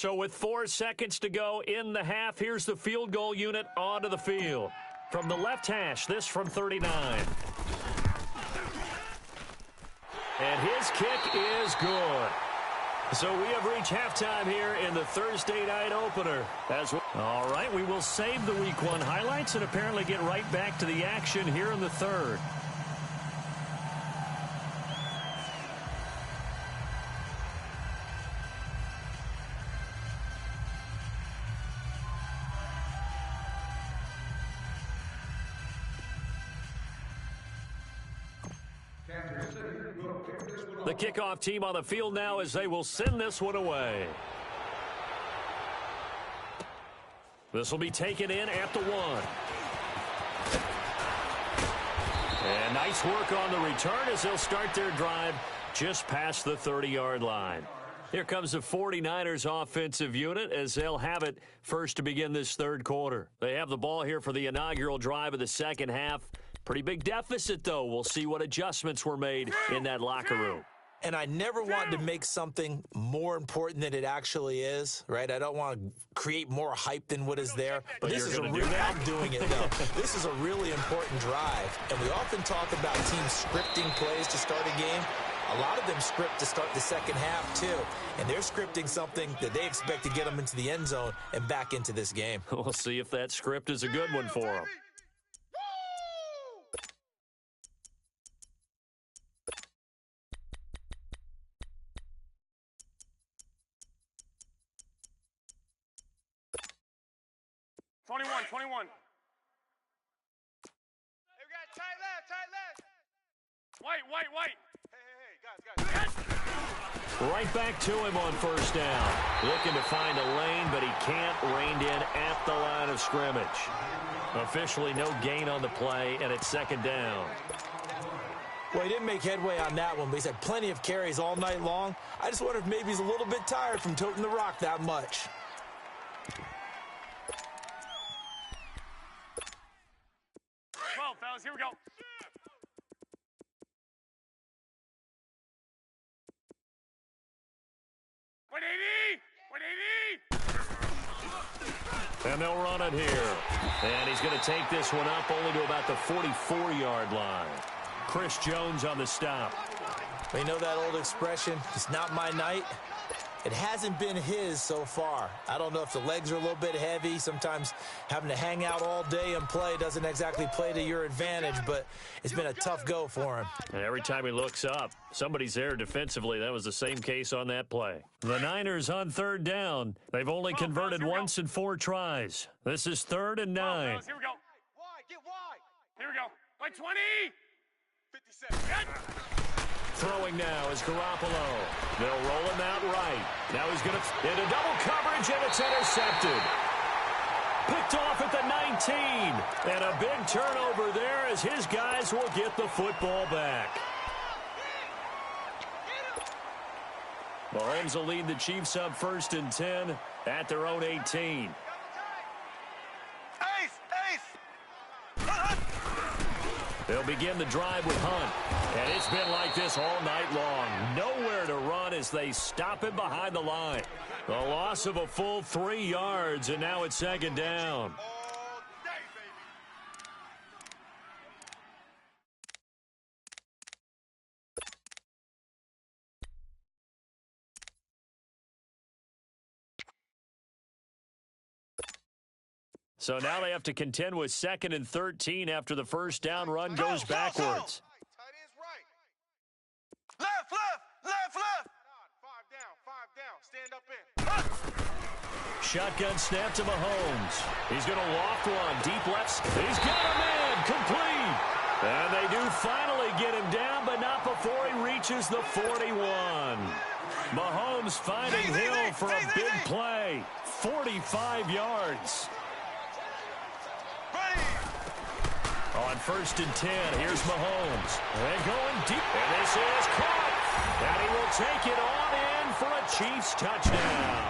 So with 4 seconds to go in the half, here's the field goal unit onto the field. From the left hash, this from 39. And his kick is good. So we have reached halftime here in the Thursday night opener. All right, we will save the Week 1 highlights and apparently get right back to the action here in the third. The kickoff team on the field now as they will send this one away. This will be taken in at the 1. And nice work on the return as they'll start their drive just past the 30-yard line. Here comes the 49ers offensive unit as they'll have it first to begin this third quarter. They have the ball here for the inaugural drive of the second half. Pretty big deficit, though. We'll see what adjustments were made in that locker room. And I never want to make something more important than it actually is, right? I don't want to create more hype than what is there. But this is I'm doing it, though. This is a really important drive. And we often talk about teams scripting plays to start a game. A lot of them script to start the second half, too. And they're scripting something that they expect to get them into the end zone and back into this game. We'll see if that script is a good one for them. Hey, we got tight left. White. Hey, guys. Right back to him on first down. Looking to find a lane, but he can't rein in at the line of scrimmage. Officially no gain on the play, and it's second down. Well, he didn't make headway on that one, but he's had plenty of carries all night long. I just wonder if maybe he's a little bit tired from toting the rock that much. Fellas, here we go. 180. And they'll run it here. And he's going to take this one up only to about the 44-yard line. Chris Jones on the stop. You know that old expression, it's not my night? It hasn't been his so far. I don't know if the legs are a little bit heavy. Sometimes having to hang out all day and play doesn't exactly play to your advantage, but it's been a tough go for him. And every time he looks up, somebody's there defensively. That was the same case on that play. The Niners on third down. They've only converted once in 4 tries. This is 3rd and 9. Here we go. Get wide. Here we go. By 20. 57. Throwing now is Garoppolo. They'll roll him out right. Now he's going to into double coverage, and it's intercepted. Picked off at the 19. And a big turnover there as his guys will get the football back. Mahomes will lead the Chiefs up 1st and 10 at their own 18. They'll begin the drive with Hunt. And it's been like this all night long. Nowhere to run as they stop him behind the line. The loss of a full 3 yards, and now it's second down. So now they have to contend with 2nd and 13 after the first down run goes backwards. Left. 5 down. Stand up in. Shotgun snap to Mahomes. He's going to loft one. Deep left. He's got him in. Complete. And they do finally get him down, but not before he reaches the 41. Mahomes finding Hill for a big play. 45 yards. On 1st and 10, here's Mahomes. And going deep. And this is caught. And he will take it on in for a Chiefs touchdown.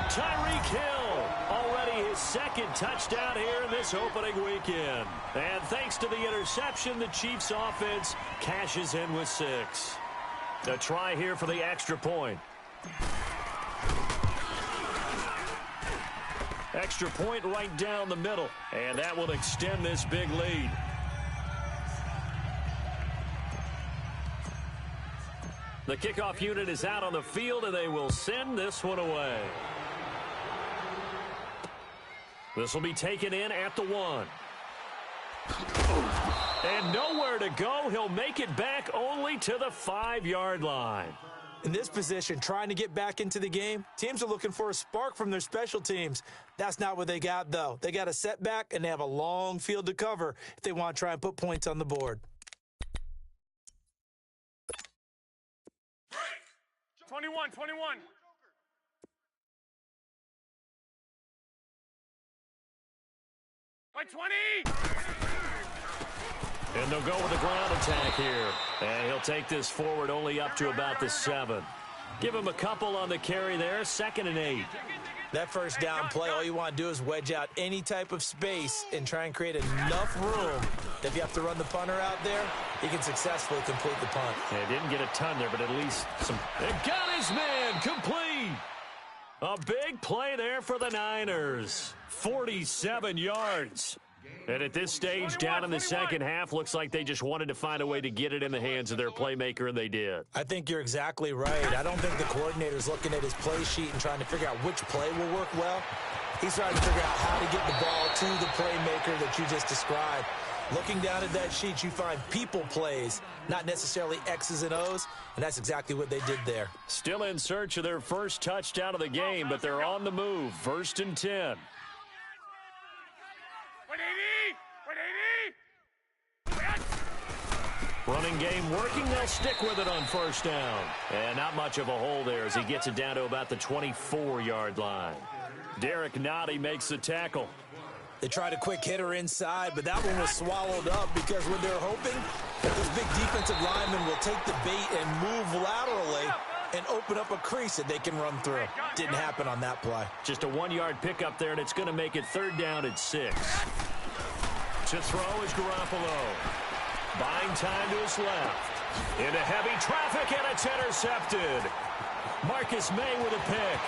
Tyreek Hill, already his 2nd touchdown here in this opening weekend. And thanks to the interception, the Chiefs offense cashes in with 6. A try here for the extra point. Extra point right down the middle, and that will extend this big lead. The kickoff unit is out on the field, and they will send this one away. This will be taken in at the 1. And nowhere to go. He'll make it back only to the 5-yard line. In this position, trying to get back into the game, teams are looking for a spark from their special teams. That's not what they got, though. They got a setback, and they have a long field to cover if they want to try and put points on the board. 21. By 20! And they'll go with the ground attack here. And he'll take this forward only up to about the 7. Give him a couple on the carry there, 2nd and 8. That first down play, all you want to do is wedge out any type of space and try and create enough room that if you have to run the punter out there, he can successfully complete the punt. Yeah, didn't get a ton there, but at least some. And got his man complete. A big play there for the Niners. 47 yards. And at this stage, down in the second half, looks like they just wanted to find a way to get it in the hands of their playmaker, and they did. I think you're exactly right. I don't think the coordinator's looking at his play sheet and trying to figure out which play will work well. He's trying to figure out how to get the ball to the playmaker that you just described. Looking down at that sheet, you find people plays, not necessarily X's and O's, and that's exactly what they did there. Still in search of their first touchdown of the game, but they're on the move. 1st and 10. 180! Running game working. They'll stick with it on 1st down. And not much of a hole there as he gets it down to about the 24-yard line. Derek Nottie makes the tackle. They tried a quick hitter inside, but that one was swallowed up because when they're hoping that this big defensive lineman will take the bait and move laterally and open up a crease that they can run through. Didn't happen on that play. Just a 1-yard pickup there, and it's going to make it 3rd down at 6. To throw is Garoppolo. Buying time to his left. Into heavy traffic, and it's intercepted. Marcus May with a pick.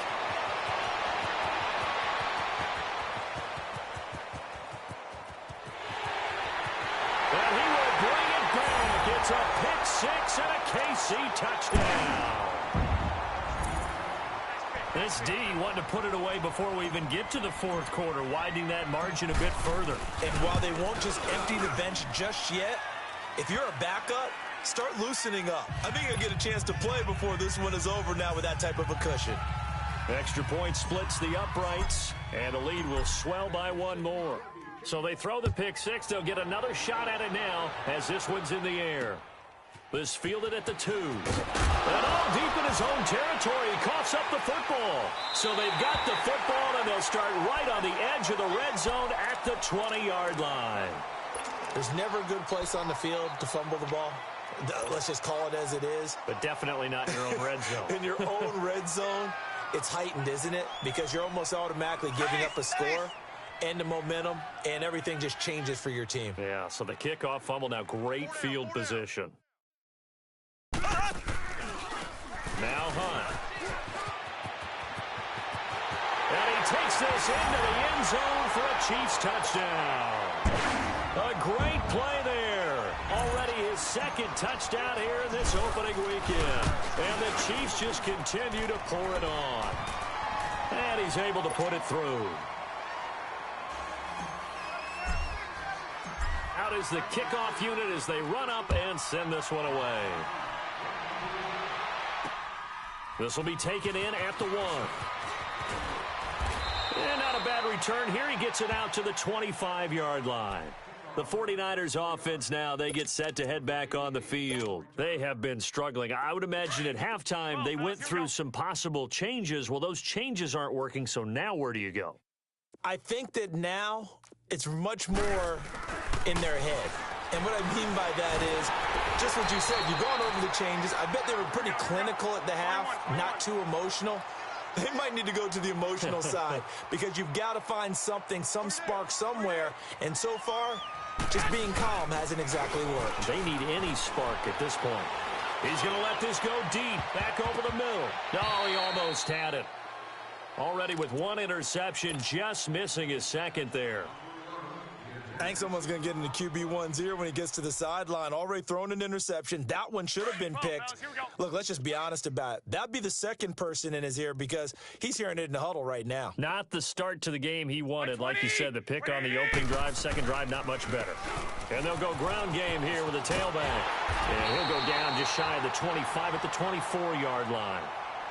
And he will bring it back. It's a pick 6 and a KC touchdown. This D wanted to put it away before we even get to the 4th quarter, widening that margin a bit further. And while they won't just empty the bench just yet, if you're a backup, start loosening up. I think you'll get a chance to play before this one is over now with that type of a cushion. Extra point splits the uprights, and the lead will swell by 1 more. So they throw the pick 6. They'll get another shot at it now as this one's in the air. This fielded at the 2. And all deep in his own territory, he coughs up the football. So they've got the football, and they'll start right on the edge of the red zone at the 20-yard line. There's never a good place on the field to fumble the ball. Let's just call it as it is. But definitely not in your own red zone. In your own red zone, it's heightened, isn't it? Because you're almost automatically giving up a score and the momentum, and everything just changes for your team. Yeah, so the kickoff fumble, now great field position. Now Hunt. And he takes this into the end zone for a Chiefs touchdown. A great play there. Already his 2nd touchdown here in this opening weekend. And the Chiefs just continue to pour it on. And he's able to put it through. Out is the kickoff unit as they run up and send this one away. This will be taken in at the 1. And not a bad return here. He gets it out to the 25-yard line. The 49ers offense now, they get set to head back on the field. They have been struggling. I would imagine at halftime they went through some possible changes. Well, those changes aren't working, so now where do you go? I think that now it's much more in their head. And what I mean by that is just what you said. You've gone over the changes. I bet they were pretty clinical at the half, not too emotional. They might need to go to the emotional side because you've got to find something, some spark somewhere. And so far, just being calm hasn't exactly worked. They need any spark at this point. He's going to let this go deep, back over the middle. Oh, he almost had it. Already with one interception, just missing his second there. I think someone's going to get into QB1's ear when he gets to the sideline. Already thrown an interception. That one should have been picked. Look, let's just be honest about it. That'd be the second person in his ear because he's hearing it in the huddle right now. Not the start to the game he wanted. Like you said, the pick on the opening drive, second drive, not much better. And they'll go ground game here with a tailback. And he'll go down just shy of the 25 at the 24-yard line.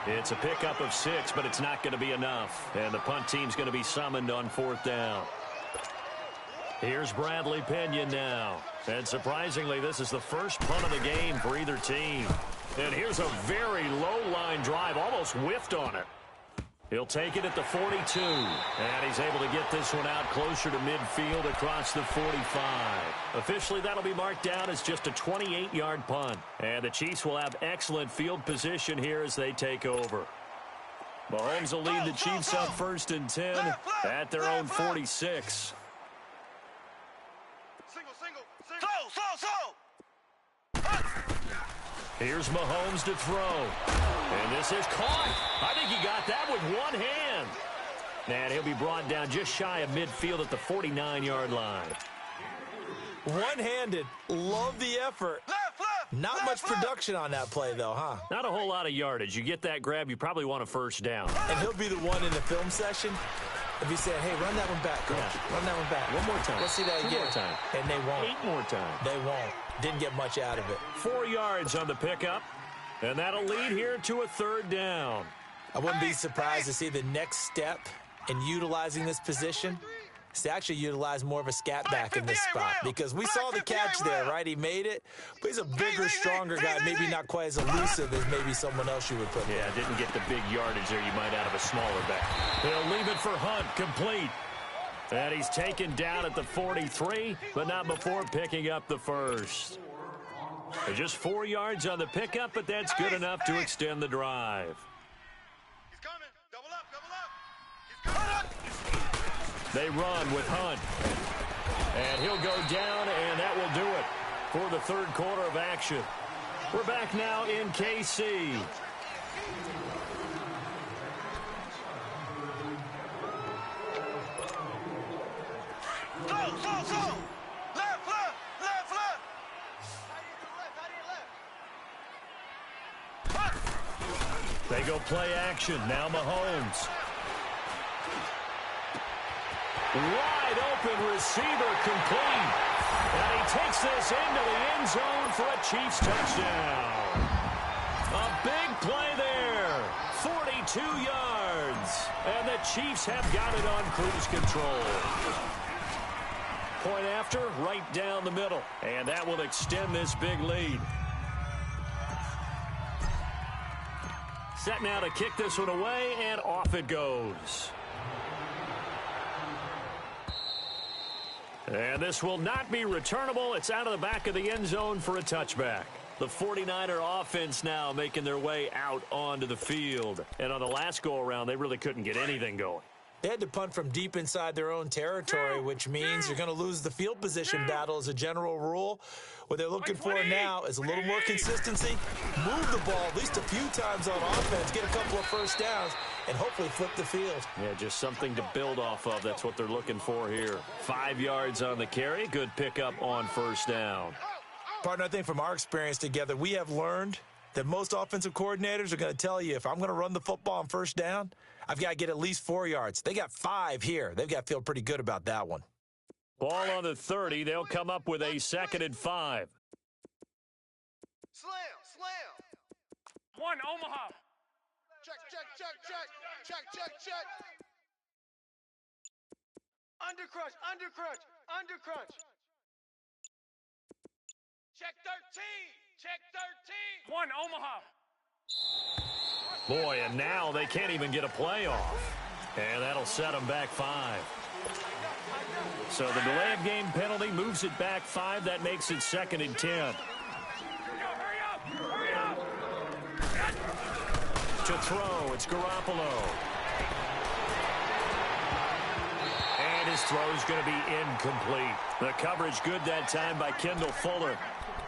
It's a pickup of 6, but it's not going to be enough. And the punt team's going to be summoned on 4th down. Here's Bradley Pinion now. And surprisingly, this is the first punt of the game for either team. And here's a very low-line drive, almost whiffed on it. He'll take it at the 42. And he's able to get this one out closer to midfield across the 45. Officially, that'll be marked down as just a 28-yard punt. And the Chiefs will have excellent field position here as they take over. Mahomes will lead the Chiefs up 1st and 10 at their own 46. Here's Mahomes to throw. And this is caught. I think he got that with one hand. And he'll be brought down just shy of midfield at the 49-yard line. One-handed. Love the effort. Not much production on that play, though, huh? Not a whole lot of yardage. You get that grab, you probably want a first down. And he'll be the one in the film session. If he said, hey, run that one back, coach. Yeah. Run that one back. One more time. Let's see that again. 2 more time. And they won't. 8 more times. They won't. Didn't get much out of it. 4 yards on the pickup. And that'll lead here to a 3rd down. I wouldn't be surprised to see the next step in utilizing this position is to actually utilize more of a scat back in this spot. Because we saw the catch there, right? He made it. But he's a bigger, stronger guy. Maybe not quite as elusive as maybe someone else you would put there. Yeah, didn't get the big yardage there you might out of a smaller back. They'll leave it for Hunt, complete. And he's taken down at the 43, but not before picking up the first. Just 4 yards on the pickup, but that's good enough to extend the drive. He's coming. Double up. He's coming. They run with Hunt. And he'll go down, and that will do it for the 3rd quarter of action. We're back now in KC. They go play action. Now Mahomes. Wide open receiver complete. And he takes this into the end zone for a Chiefs touchdown. A big play there. 42 yards. And the Chiefs have got it on cruise control. Point after, right down the middle. And that will extend this big lead. Set now to kick this one away, and off it goes. And this will not be returnable. It's out of the back of the end zone for a touchback. The 49er offense now making their way out onto the field. And on the last go-around, they really couldn't get anything going. They had to punt from deep inside their own territory, which means you're going to lose the field position battle as a general rule. What they're looking for now is a little more consistency, move the ball at least a few times on offense, get a couple of first downs, and hopefully flip the field. Yeah, just something to build off of. That's what they're looking for here. 5 yards on the carry. Good pickup on first down. Partner, I think from our experience together, we have learned that most offensive coordinators are going to tell you, if I'm going to run the football on first down, I've got to get at least 4 yards. They got 5 here. They've got to feel pretty good about that one. Ball on the 30. They'll come up with a 2nd and 5. Slam. One, Omaha. Check. Undercrunch. Check 13. One, Omaha. Boy, and now they can't even get a play off. And that'll set them back 5. So the delay of game penalty moves it back 5. That makes it 2nd and 10. Hurry up. To throw, it's Garoppolo. And his throw is going to be incomplete. The coverage good that time by Kendall Fuller.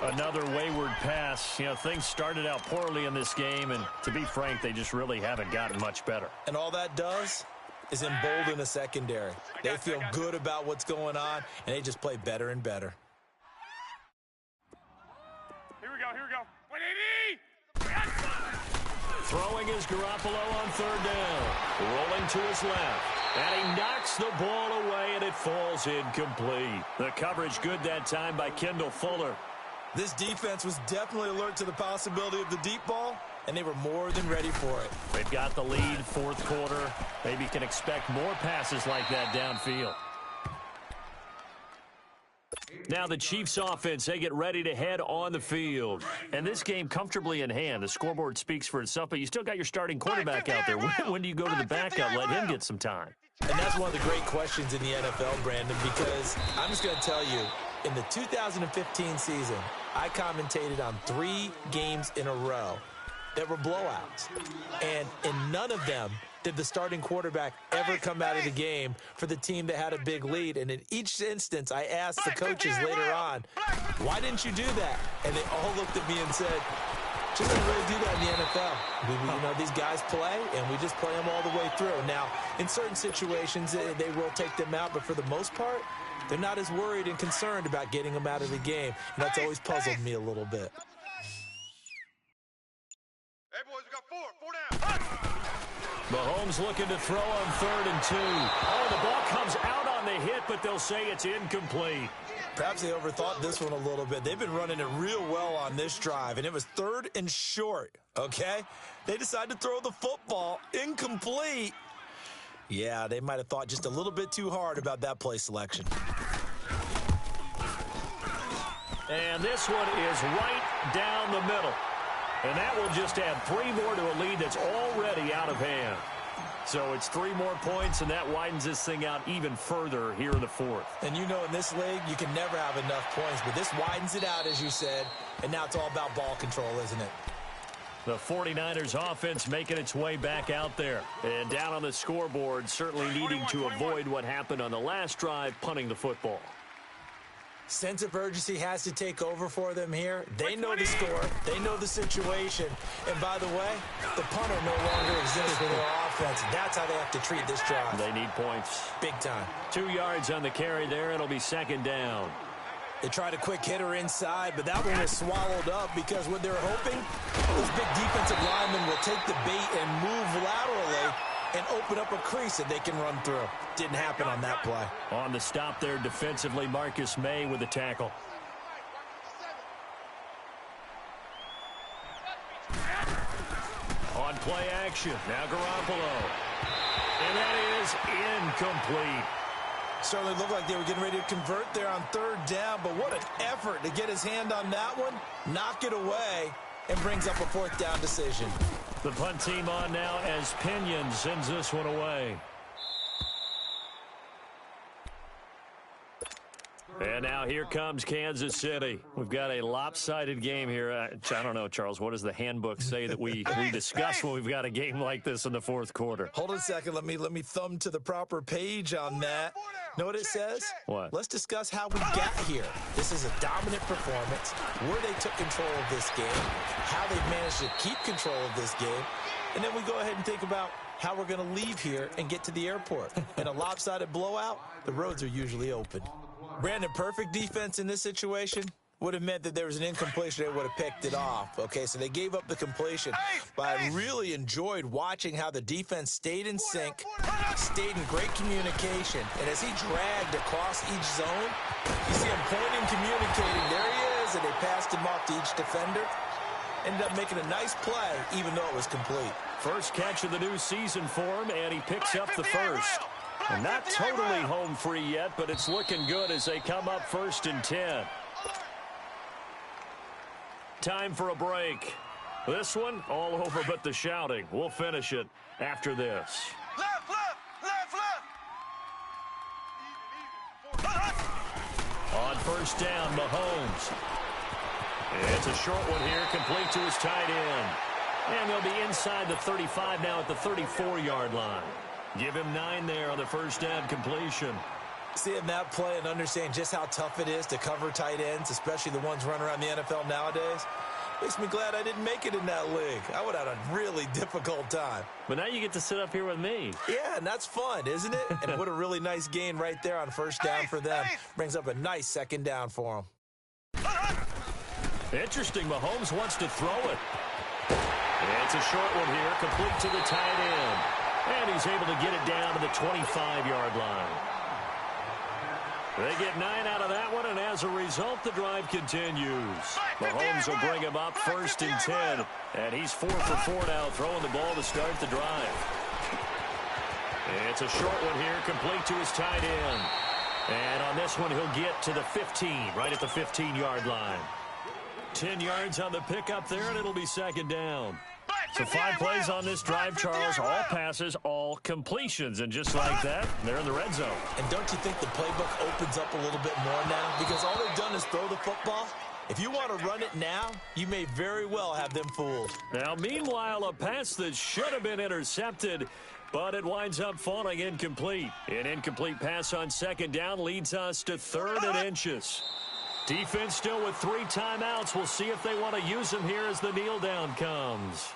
Another wayward pass. You know, things started out poorly in this game, and to be frank, they just really haven't gotten much better. And all that does is embolden a secondary. They feel good about what's going on, and they just play better and better. Here we go. 180! Throwing is Garoppolo on third down. Rolling to his left. And he knocks the ball away, and it falls incomplete. The coverage good that time by Kendall Fuller. This defense was definitely alert to the possibility of the deep ball, and they were more than ready for it. They've got the lead, fourth quarter. Maybe can expect more passes like that downfield. Now the Chiefs offense, they get ready to head on the field. And this game comfortably in hand. The scoreboard speaks for itself, but you still got your starting quarterback out there. When do you go to the backup? Let him get some time. And that's one of the great questions in the NFL, Brandon, because I'm just going to tell you, in the 2015 season, I commentated on 3 games in a row that were blowouts. And in none of them did the starting quarterback ever come out of the game for the team that had a big lead. And in each instance, I asked the coaches later on, why didn't you do that? And they all looked at me and said, just don't really do that in the NFL. You know, these guys play, and we just play them all the way through. Now, in certain situations, they will take them out, but for the most part, they're not as worried and concerned about getting them out of the game. And that's always puzzled me a little bit. Hey, boys, we got 4 down. Mahomes looking to throw on 3rd and 2. Oh, the ball comes out on the hit, but they'll say it's incomplete. Perhaps they overthought this one a little bit. They've been running it real well on this drive, and it was 3rd and short, okay? They decided to throw the football incomplete. Yeah, they might have thought just a little bit too hard about that play selection. And this one is right down the middle. And that will just add 3 more to a lead that's already out of hand. So it's 3 more points, and that widens this thing out even further here in the 4th. And you know in this league, you can never have enough points, but this widens it out, as you said, and now it's all about ball control, isn't it? The 49ers offense making its way back out there. And down on the scoreboard, certainly needing to avoid what happened on the last drive, punting the football. Sense of urgency has to take over for them here. They know the score. They know the situation. And by the way, the punter no longer exists for their offense. That's how they have to treat this drive. They need points. Big time. 2 yards on the carry there. It'll be 2nd down. They tried a quick hitter inside, but that one was swallowed up because what they're hoping, those big defensive linemen will take the bait and move laterally and open up a crease that they can run through. Didn't happen on that play. On the stop there defensively, Marcus May with the tackle. On play action, now Garoppolo. And that is incomplete. Certainly looked like they were getting ready to convert there on 3rd down, but what an effort to get his hand on that one, knock it away, and brings up a 4th down decision. The punt team on now as Pinion sends this one away. And now here comes Kansas City. We've got a lopsided game here. I don't know, Charles, what does the handbook say that we discuss when we've got a game like this in the 4th quarter? Hold on a second. Let me thumb to the proper page on that. Know what it says? What? Let's discuss how we got here. This is a dominant performance, where they took control of this game, how they've managed to keep control of this game, and then we go ahead and think about how we're going to leave here and get to the airport. In a lopsided blowout, the roads are usually open. Brandon, perfect defense in this situation would have meant that there was an incompletion. They would have picked it off. Okay, so they gave up the completion. But I really enjoyed watching how the defense stayed in sync, stayed in great communication. And as he dragged across each zone, you see him pointing, communicating. There he is, and they passed him off to each defender. Ended up making a nice play, even though it was complete. First catch of the new season for him, and he picks up the first. And not totally home free yet, but it's looking good as they come up 1st and 10. Time for a break. This one, all over but the shouting. We'll finish it after this. Left, left, left, left. On 1st down, Mahomes. It's a short one here, complete to his tight end. And they'll be inside the 35 now at the 34-yard line. Give him 9 there on the 1st down completion. Seeing that play and understanding just how tough it is to cover tight ends, especially the ones running around the NFL nowadays, makes me glad I didn't make it in that league. I would have had a really difficult time. But now you get to sit up here with me. Yeah, and that's fun, isn't it? And what a really nice gain right there on first down for them. Brings up a nice second down for them. Interesting. Mahomes wants to throw it. It's a short one here, complete to the tight end. And he's able to get it down to the 25-yard line. They get 9 out of that one, and as a result, the drive continues. Mahomes will bring him up first and 10, and he's 4 for 4 now, throwing the ball to start the drive. It's a short one here, complete to his tight end. And on this one, he'll get to the 15, right at the 15-yard line. 10 yards on the pickup there, and it'll be second down. So 5 plays on this drive, Charles. All passes, all completions. And just like that, they're in the red zone. And don't you think the playbook opens up a little bit more now? Because all they've done is throw the football. If you want to run it now, you may very well have them fooled. Now, meanwhile, a pass that should have been intercepted, but it winds up falling incomplete. An incomplete pass on second down leads us to 3rd and inches. Defense still with 3 timeouts. We'll see if they want to use them here as the kneel down comes.